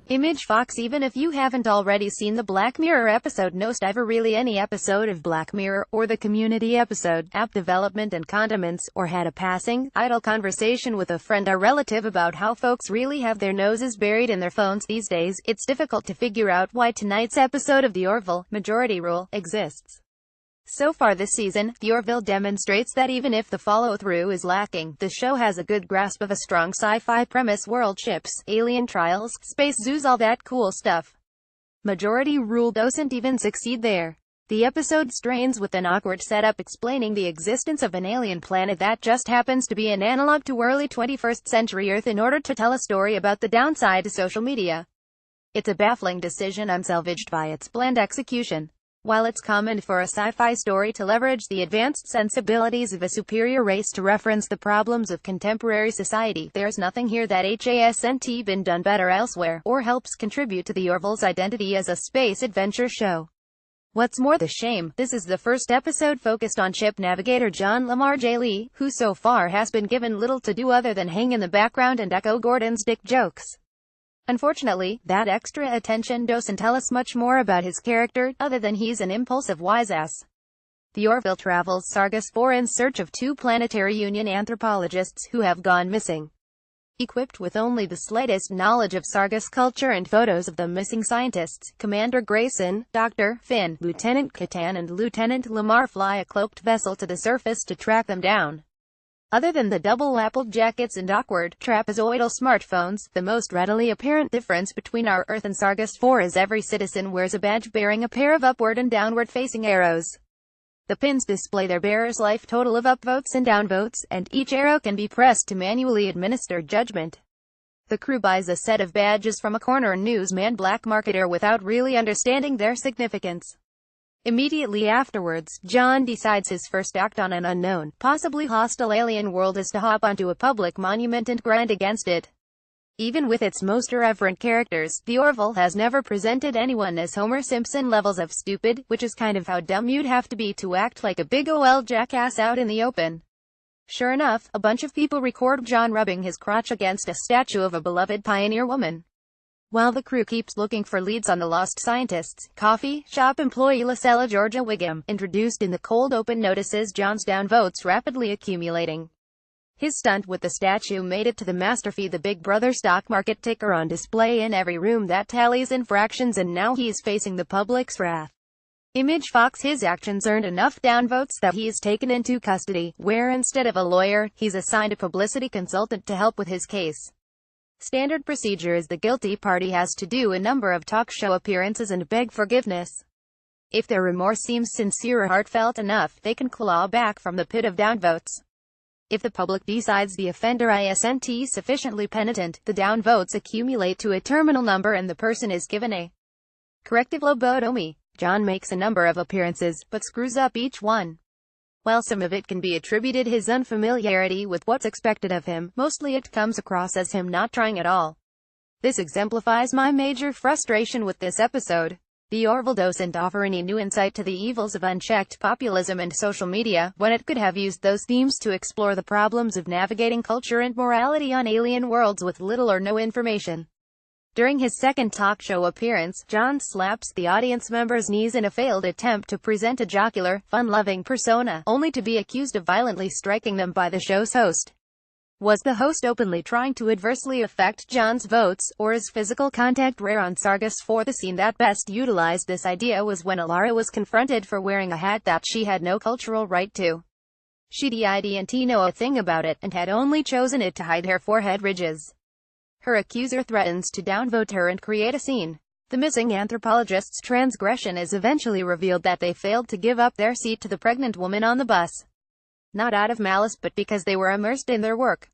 Image FOXEven. If you haven't already seen the Black Mirror episode Nosedive, or really any episode of Black Mirror, or the Community episode, App Development and Condiments, or had a passing, idle conversation with a friend or relative about how folks really have their noses buried in their phones these days, it's difficult to figure out why tonight's episode of the Orville Majority Rule exists. So far this season, the Orville demonstrates that even if the follow-through is lacking, the show has a good grasp of a strong sci-fi premise: world ships, alien trials, space zoos, all that cool stuff. Majority Rule doesn't even succeed there. The episode strains with an awkward setup explaining the existence of an alien planet that just happens to be an analog to early 21st century Earth in order to tell a story about the downside to social media. It's a baffling decision, unsalvaged by its bland execution. While it's common for a sci-fi story to leverage the advanced sensibilities of a superior race to reference the problems of contemporary society, there's nothing here that hasn't been done better elsewhere, or helps contribute to the Orville's identity as a space adventure show. What's more, the shame, this is the first episode focused on ship navigator John Lamar J. Lee, who so far has been given little to do other than hang in the background and echo Gordon's dick jokes. Unfortunately, that extra attention doesn't tell us much more about his character, other than he's an impulsive wise-ass. The Orville travels Sargas 4 in search of two Planetary Union anthropologists who have gone missing. Equipped with only the slightest knowledge of Sargas culture and photos of the missing scientists, Commander Grayson, Dr. Finn, Lieutenant Catan and Lieutenant Lamar fly a cloaked vessel to the surface to track them down. Other than the double-lapelled jackets and awkward, trapezoidal smartphones, the most readily apparent difference between our Earth and Sargas 4 is every citizen wears a badge bearing a pair of upward and downward-facing arrows. The pins display their bearer's life total of upvotes and downvotes, and each arrow can be pressed to manually administer judgment. The crew buys a set of badges from a corner newsman black marketer without really understanding their significance. Immediately afterwards, John decides his first act on an unknown, possibly hostile alien world is to hop onto a public monument and grind against it. Even with its most irreverent characters, the Orville has never presented anyone as Homer Simpson levels of stupid, which is kind of how dumb you'd have to be to act like a big ol' jackass out in the open. Sure enough, a bunch of people record John rubbing his crotch against a statue of a beloved pioneer woman. While the crew keeps looking for leads on the lost scientists, coffee shop employee Lacella Georgia Wiggum, introduced in the cold open, notices John's downvotes rapidly accumulating. His stunt with the statue made it to the master feed, the Big Brother stock market ticker on display in every room that tallies in fractions, and now he's facing the public's wrath. Image Fox. His actions earned enough downvotes that he's taken into custody, where instead of a lawyer, he's assigned a publicity consultant to help with his case. Standard procedure is the guilty party has to do a number of talk show appearances and beg forgiveness. If their remorse seems sincere or heartfelt enough, they can claw back from the pit of downvotes. If the public decides the offender isn't sufficiently penitent, the downvotes accumulate to a terminal number and the person is given a corrective lobotomy. John makes a number of appearances, but screws up each one. While some of it can be attributed his unfamiliarity with what's expected of him, mostly it comes across as him not trying at all. This exemplifies my major frustration with this episode. The Orville doesn't offer any new insight to the evils of unchecked populism and social media, when it could have used those themes to explore the problems of navigating culture and morality on alien worlds with little or no information. During his second talk show appearance, John slaps the audience member's knees in a failed attempt to present a jocular, fun-loving persona, only to be accused of violently striking them by the show's host. Was the host openly trying to adversely affect John's votes, or is physical contact rare on Sargas 4? The scene that best utilized this idea was when Alara was confronted for wearing a hat that she had no cultural right to. She didn't know a thing about it, and had only chosen it to hide her forehead ridges. Her accuser threatens to downvote her and create a scene. The missing anthropologist's transgression is eventually revealed that they failed to give up their seat to the pregnant woman on the bus. Not out of malice, but because they were immersed in their work.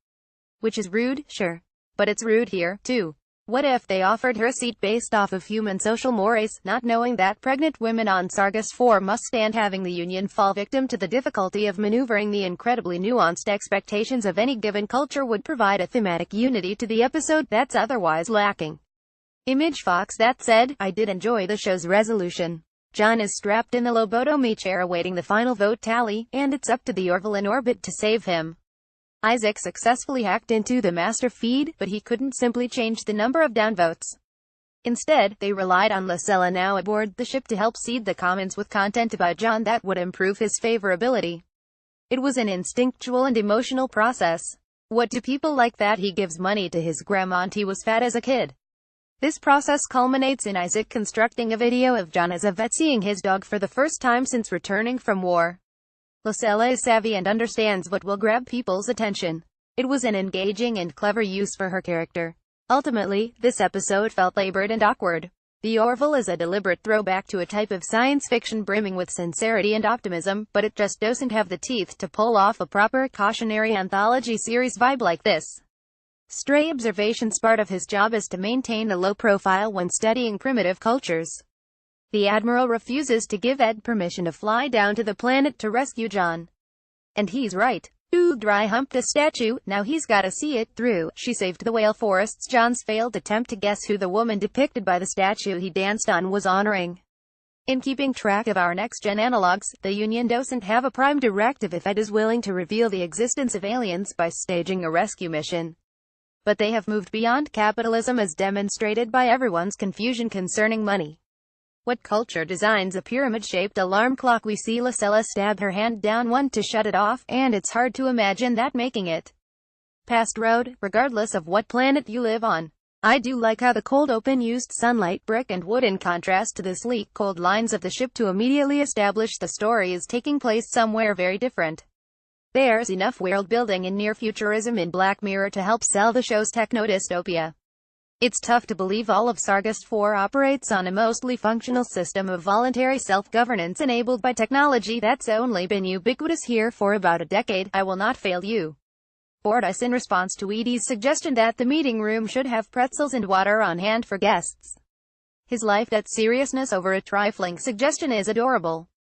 Which is rude, sure. But it's rude here, too. What if they offered her a seat based off of human social mores, not knowing that pregnant women on Sargas 4 must stand having the Union fall victim to the difficulty of maneuvering the incredibly nuanced expectations of any given culture would provide a thematic unity to the episode that's otherwise lacking. Image Fox. That said, I did enjoy the show's resolution. John is strapped in the lobotomy chair awaiting the final vote tally, and it's up to the Orville in orbit to save him. Isaac successfully hacked into the master feed, but he couldn't simply change the number of downvotes. Instead, they relied on Lucella, now aboard the ship, to help seed the commons with content about John that would improve his favorability. It was an instinctual and emotional process. What do people like that he gives money to his grandma and he was fat as a kid? This process culminates in Isaac constructing a video of John as a vet seeing his dog for the first time since returning from war. Lucella is savvy and understands what will grab people's attention. It was an engaging and clever use for her character. Ultimately, this episode felt labored and awkward. The Orville is a deliberate throwback to a type of science fiction brimming with sincerity and optimism, but it just doesn't have the teeth to pull off a proper cautionary anthology series vibe like this. Stray observations: part of his job is to maintain a low profile when studying primitive cultures. The Admiral refuses to give Ed permission to fly down to the planet to rescue John. And he's right. Dry humped a statue, now he's gotta see it through. She saved the whale forests. John's failed attempt to guess who the woman depicted by the statue he danced on was honoring. In keeping track of our next-gen analogs, the Union doesn't have a prime directive if Ed is willing to reveal the existence of aliens by staging a rescue mission. But they have moved beyond capitalism, as demonstrated by everyone's confusion concerning money. What culture designs a pyramid-shaped alarm clock? We see Lucella stab her hand down one to shut it off, and it's hard to imagine that making it past road, regardless of what planet you live on. I do like how the cold open used sunlight, brick and wood in contrast to the sleek cold lines of the ship to immediately establish the story is taking place somewhere very different. There's enough world-building and near-futurism in Black Mirror to help sell the show's techno-dystopia. It's tough to believe all of Sargast 4 operates on a mostly functional system of voluntary self-governance enabled by technology that's only been ubiquitous here for about a decade. I will not fail you. Fordyce in response to Edie's suggestion that the meeting room should have pretzels and water on hand for guests. His life-death seriousness over a trifling suggestion is adorable.